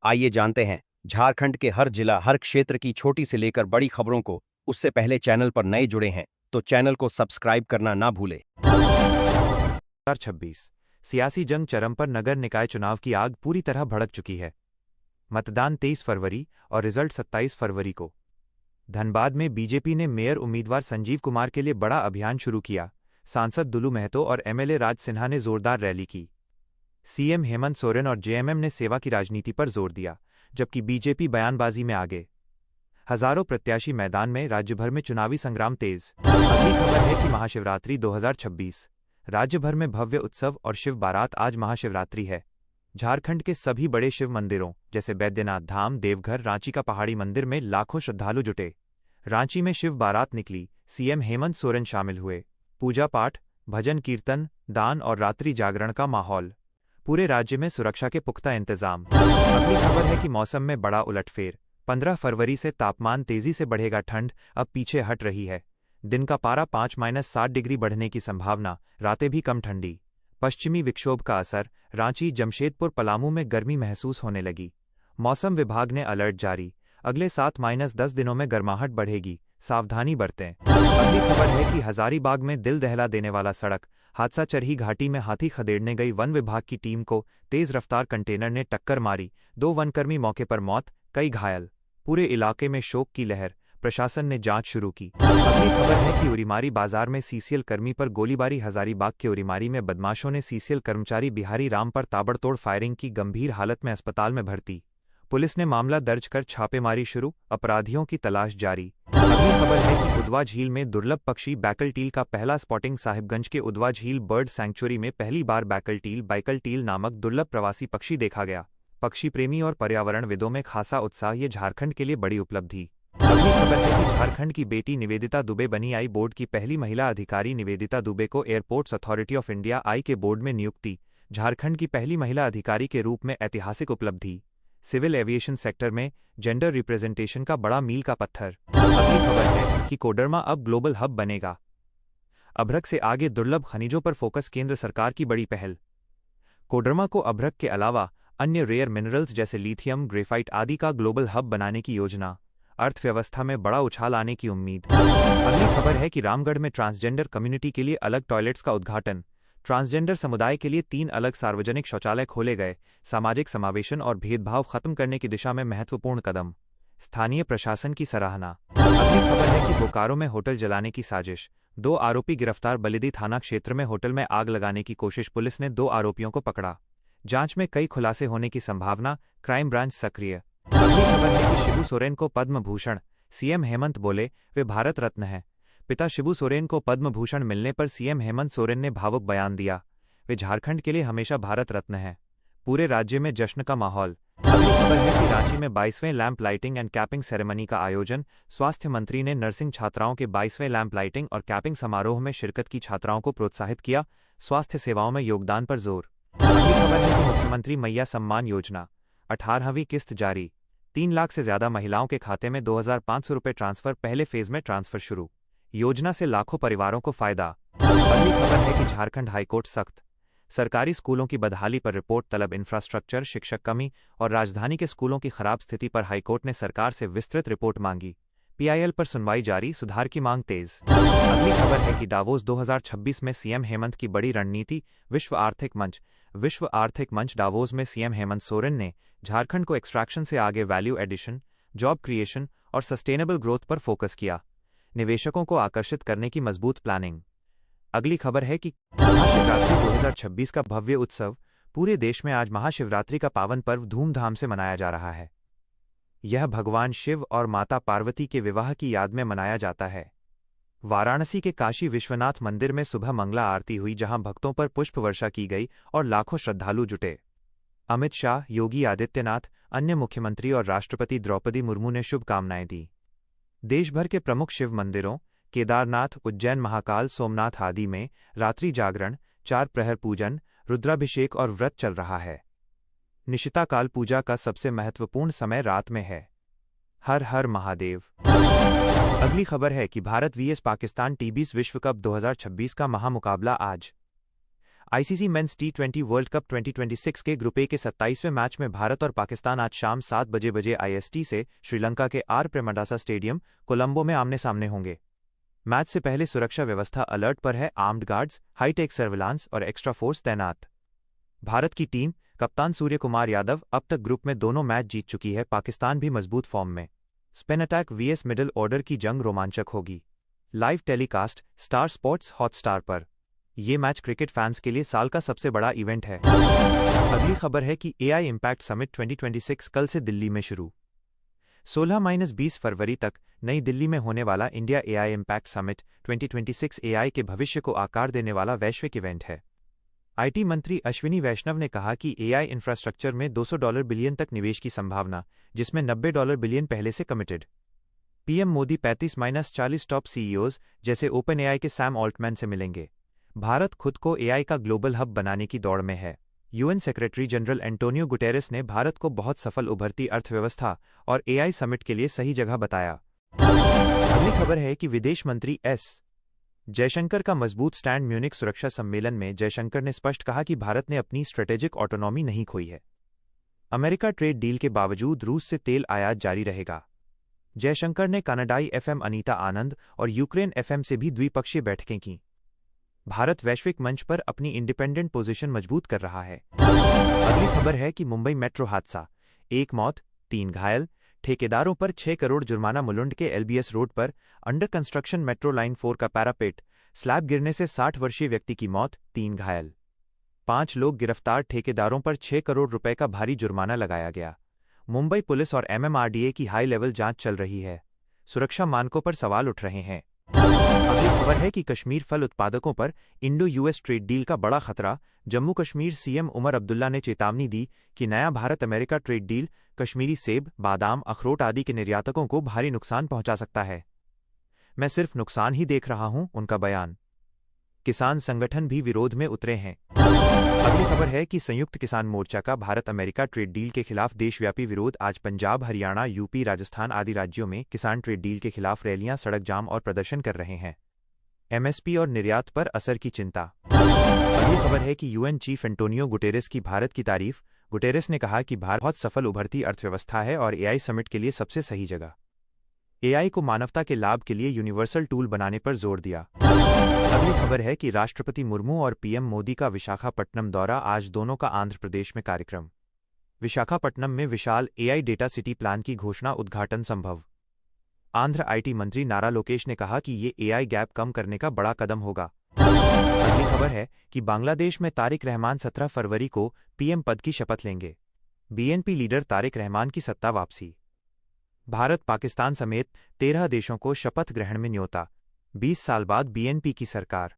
आइए जानते हैं झारखंड के हर जिला हर क्षेत्र की छोटी से लेकर बड़ी खबरों को। उससे पहले चैनल पर नए जुड़े हैं तो चैनल को सब्सक्राइब करना ना भूले। 2026 सियासी जंग चरम पर। नगर निकाय चुनाव की आग पूरी तरह भड़क चुकी है। मतदान 23 फरवरी और रिजल्ट 27 फरवरी को। धनबाद में बीजेपी ने मेयर उम्मीदवार संजीव कुमार के लिए बड़ा अभियान शुरू किया। सांसद दुलू महतो और एमएलए राज सिन्हा ने जोरदार रैली की। सीएम हेमंत सोरेन और जेएमएम ने सेवा की राजनीति पर जोर दिया, जबकि बीजेपी बयानबाजी में आगे। हजारों प्रत्याशी मैदान में। राज्य भर में चुनावी संग्राम तेज। अगली खबर है कि महाशिवरात्रि 2026 राज्य भर में भव्य उत्सव और शिव बारात। आज महाशिवरात्रि है। झारखंड के सभी बड़े शिव मंदिरों जैसे बैद्यनाथ धाम, देवघर, रांची का पहाड़ी मंदिर में लाखों श्रद्धालु जुटे। रांची में शिव बारात निकली। सीएम हेमंत सोरेन शामिल हुए। पूजा पाठ, भजन कीर्तन, दान और रात्रि जागरण का माहौल। पूरे राज्य में सुरक्षा के पुख्ता इंतजाम। अगली खबर है कि मौसम में बड़ा उलटफेर। 15 फरवरी से तापमान तेजी से बढ़ेगा। ठंड अब पीछे हट रही है। दिन का पारा 5-7 डिग्री बढ़ने की संभावना। रातें भी कम ठंडी। पश्चिमी विक्षोभ का असर। रांची, जमशेदपुर, पलामू में गर्मी महसूस होने लगी। मौसम विभाग ने अलर्ट जारी। अगले 7-10 दिनों में गर्माहट बढ़ेगी, सावधानी बरतें। अगली खबर है कि हजारीबाग में दिल दहला देने वाला सड़क हादसा। चरही घाटी में हाथी खदेड़ने गई वन विभाग की टीम को तेज रफ्तार कंटेनर ने टक्कर मारी। 2 वनकर्मी मौके पर मौत, कई घायल। पूरे इलाके में शोक की लहर। प्रशासन ने जांच शुरू की। अगली खबर है कि उरीमारी बाजार में सीसीएल कर्मी पर गोलीबारी। हजारीबाग के उरीमारी में बदमाशों ने सीसीएल कर्मचारी बिहारी राम पर ताबड़तोड़ फायरिंग की। गंभीर हालत में अस्पताल में भर्ती। पुलिस ने मामला दर्ज कर छापेमारी शुरू। अपराधियों की तलाश जारी। अगली खबर है कि उदवा झील में दुर्लभ पक्षी बैकलटील का पहला स्पॉटिंग। साहिबगंज के उदवा झील बर्ड सैंक्चुरी में पहली बार बैकलटील नामक दुर्लभ प्रवासी पक्षी देखा गया। पक्षी प्रेमी और पर्यावरणविदों में खासा उत्साह। ये झारखंड के लिए बड़ी उपलब्धि। अगली खबर है कि झारखंड की बेटी निवेदिता दुबे बनी आई बोर्ड की पहली महिला अधिकारी। निवेदिता दुबे को airports authority of India I के बोर्ड में नियुक्ति। झारखंड की पहली महिला अधिकारी के रूप में ऐतिहासिक उपलब्धि। सिविल एविएशन सेक्टर में जेंडर रिप्रेजेंटेशन का बड़ा मील का पत्थर। अगली खबर है कि कोडरमा अब ग्लोबल हब बनेगा। अभ्रक से आगे दुर्लभ खनिजों पर फोकस। केंद्र सरकार की बड़ी पहल। कोडरमा को अभ्रक के अलावा अन्य रेयर मिनरल्स जैसे लिथियम, ग्रेफाइट आदि का ग्लोबल हब बनाने की योजना। अर्थव्यवस्था में बड़ा उछाल आने की उम्मीद। अगली खबर है कि रामगढ़ में ट्रांसजेंडर कम्युनिटी के लिए अलग टॉयलेट्स का उद्घाटन। ट्रांसजेंडर समुदाय के लिए 3 अलग सार्वजनिक शौचालय खोले गए। सामाजिक समावेशन और भेदभाव खत्म करने की दिशा में महत्वपूर्ण कदम। स्थानीय प्रशासन की सराहना। अगली खबर है कि बोकारो में होटल जलाने की साजिश। 2 आरोपी गिरफ्तार। बलिदी थाना क्षेत्र में होटल में आग लगाने की कोशिश। पुलिस ने 2 आरोपियों को पकड़ा। जांच में कई खुलासे होने की संभावना। क्राइम ब्रांच सक्रिय। अगली खबर है कि शिबू सोरेन को पद्म भूषण। सीएम हेमंत बोले वे भारत रत्न हैं। पिता शिबू सोरेन को पद्म भूषण मिलने पर सीएम हेमंत सोरेन ने भावुक बयान दिया। वे झारखंड के लिए हमेशा भारत रत्न हैं। पूरे राज्य में जश्न का माहौल। अगली खबर है कि रांची में 22वें lamp lighting and capping ceremony का आयोजन। स्वास्थ्य मंत्री ने नर्सिंग छात्राओं के 22वें लैंप लाइटिंग और कैपिंग समारोह में शिरकत की। छात्राओं को प्रोत्साहित किया। स्वास्थ्य सेवाओं में योगदान पर जोर। अगली खबर है कि मुख्यमंत्री मैया सम्मान योजना 18वीं किस्त जारी। 3 लाख से ज्यादा महिलाओं के खाते में 2500 रुपये ट्रांसफर। पहले फेज में ट्रांसफर शुरू। योजना से लाखों परिवारों को फायदा। अगली खबर है कि झारखंड हाईकोर्ट सख्त। सरकारी स्कूलों की बदहाली पर रिपोर्ट तलब। इंफ्रास्ट्रक्चर, शिक्षक कमी और राजधानी के स्कूलों की खराब स्थिति पर हाईकोर्ट ने सरकार से विस्तृत रिपोर्ट मांगी। पीआईएल पर सुनवाई जारी। सुधार की मांग तेज। अगली खबर है कि डावोस 2026 में सीएम हेमंत की बड़ी रणनीति। विश्व आर्थिक मंच डावोस में सीएम हेमंत सोरेन ने झारखंड को एक्सट्रैक्शन से आगे वैल्यू एडिशन, जॉब क्रिएशन और सस्टेनेबल ग्रोथ पर फोकस किया। निवेशकों को आकर्षित करने की मजबूत प्लानिंग। अगली खबर है कि महाशिवरात्रि 2026 का भव्य उत्सव। पूरे देश में आज महाशिवरात्रि का पावन पर्व धूमधाम से मनाया जा रहा है। यह भगवान शिव और माता पार्वती के विवाह की याद में मनाया जाता है। वाराणसी के काशी विश्वनाथ मंदिर में सुबह मंगला आरती हुई, जहां भक्तों पर पुष्प वर्षा की गई और लाखों श्रद्धालु जुटे। अमित शाह, योगी आदित्यनाथ, अन्य मुख्यमंत्री और राष्ट्रपति द्रौपदी मुर्मू ने शुभकामनाएं दी। देश भर के प्रमुख शिव मंदिरों केदारनाथ, उज्जैन, महाकाल, सोमनाथ आदि में रात्रि जागरण, 4 प्रहर पूजन, रुद्राभिषेक और व्रत चल रहा है। निशिताकाल पूजा का सबसे महत्वपूर्ण समय रात में है। हर हर महादेव। अगली खबर है कि भारत vs पाकिस्तान T20 विश्व कप 2026 का महामुकाबला आज। आईसीसी मेंस टी20 वर्ल्ड कप 2026 के ग्रुप ए के 27वें मैच में भारत और पाकिस्तान आज शाम 7 बजे IST से श्रीलंका के आर प्रेमदासा स्टेडियम, कोलंबो में आमने सामने होंगे। मैच से पहले सुरक्षा व्यवस्था अलर्ट पर है, आर्म्ड गार्ड्स, हाईटेक सर्विलांस और एक्स्ट्रा फोर्स तैनात। भारत की टीम कप्तान सूर्य कुमार यादव अब तक ग्रुप में दोनों मैच जीत चुकी है। पाकिस्तान भी मजबूत फॉर्म में। Spin attack vs middle order की जंग रोमांचक होगी। Live telecast Star Sports Hotstar पर। ये मैच क्रिकेट फैंस के लिए साल का सबसे बड़ा इवेंट है। अगली खबर है कि एआई इम्पैक्ट समिट 2026 कल से दिल्ली में शुरू। 16-20 फरवरी तक नई दिल्ली में होने वाला India AI impact summit 2026 AI के भविष्य को आकार देने वाला वैश्विक इवेंट है। आईटी मंत्री अश्विनी वैष्णव ने कहा कि एआई इंफ्रास्ट्रक्चर में $200 बिलियन तक निवेश की संभावना, जिसमें $90 बिलियन पहले से committed. PM Modi 35-40 top CEOs जैसे ओपन एआई के सैम ऑल्टमैन से मिलेंगे। भारत खुद को एआई का ग्लोबल हब बनाने की दौड़ में है। UN secretary general Antonio Guterres ने भारत को बहुत सफल उभरती अर्थव्यवस्था और एआई समिट के लिए सही जगह बताया। अगली खबर है कि विदेश मंत्री एस जयशंकर का मजबूत स्टैंड। म्यूनिख सुरक्षा सम्मेलन में जयशंकर ने स्पष्ट कहा कि भारत ने अपनी स्ट्रेटेजिक ऑटोनॉमी नहीं खोई है। अमेरिका ट्रेड डील के बावजूद रूस से तेल आयात जारी रहेगा। जयशंकर ने कनाडाई एफएम अनीता आनंद और यूक्रेन एफएम से भी द्विपक्षीय बैठकें की। भारत वैश्विक मंच पर अपनी इंडिपेंडेंट पोजीशन मजबूत कर रहा है। अगली खबर है कि मुंबई मेट्रो हादसा, 1 मौत 3 घायल। ठेकेदारों पर 6 करोड़ जुर्माना। मुलुंड के एलबीएस रोड पर अंडर कंस्ट्रक्शन मेट्रो लाइन 4 का पैरापेट स्लैब गिरने से 60 वर्षीय व्यक्ति की मौत, 3 घायल। 5 लोग गिरफ्तार। ठेकेदारों पर 6 करोड़ रुपए का भारी जुर्माना लगाया गया। मुंबई पुलिस और एमएमआरडीए की हाई लेवल जांच चल रही है। सुरक्षा मानकों पर सवाल उठ रहे हैं। अगली खबर है कि कश्मीर फल उत्पादकों पर इंडो यूएस ट्रेड डील का बड़ा खतरा। जम्मू कश्मीर सीएम उमर अब्दुल्ला ने चेतावनी दी कि नया Bharat America trade deal Kashmiri सेब, बादाम, अखरोट आदि के निर्यातकों को भारी नुकसान पहुंचा सकता है। मैं सिर्फ नुकसान ही देख रहा हूं, उनका बयान। किसान संगठन भी विरोध में उतरे हैं। अगली खबर है कि संयुक्त किसान मोर्चा का भारत अमेरिका ट्रेड डील के खिलाफ देशव्यापी विरोध। आज पंजाब, हरियाणा, यूपी, राजस्थान आदि राज्यों में किसान ट्रेड डील के खिलाफ रैलियां, सड़क जाम और प्रदर्शन कर रहे हैं। एमएसपी और निर्यात पर असर की चिंता। अगली खबर है कि यूएन चीफ एंटोनियो गुटेरेस की भारत की तारीफ। गुटेरेस ने कहा कि भारत बहुत सफल उभरती अर्थव्यवस्था है और एआई समिट के लिए सबसे सही जगह। एआई को मानवता के लाभ के लिए यूनिवर्सल टूल बनाने पर जोर दिया। अगली खबर है कि राष्ट्रपति मुर्मू और पीएम मोदी का विशाखापट्टनम दौरा। आज दोनों का आंध्र प्रदेश में कार्यक्रम। विशाखापट्टनम में विशाल एआई डेटा सिटी प्लान की घोषणा, उद्घाटन संभव। आंध्र आईटी मंत्री नारा लोकेश ने कहा कि ये एआई गैप कम करने का बड़ा कदम होगा। अगली खबर है कि बांग्लादेश में तारिक रहमान 17 फरवरी को पीएम पद की शपथ लेंगे। बीएनपी लीडर तारिक रहमान की सत्ता वापसी। भारत, पाकिस्तान समेत 13 देशों को शपथ ग्रहण में न्योता। 20 साल बाद बीएनपी की सरकार।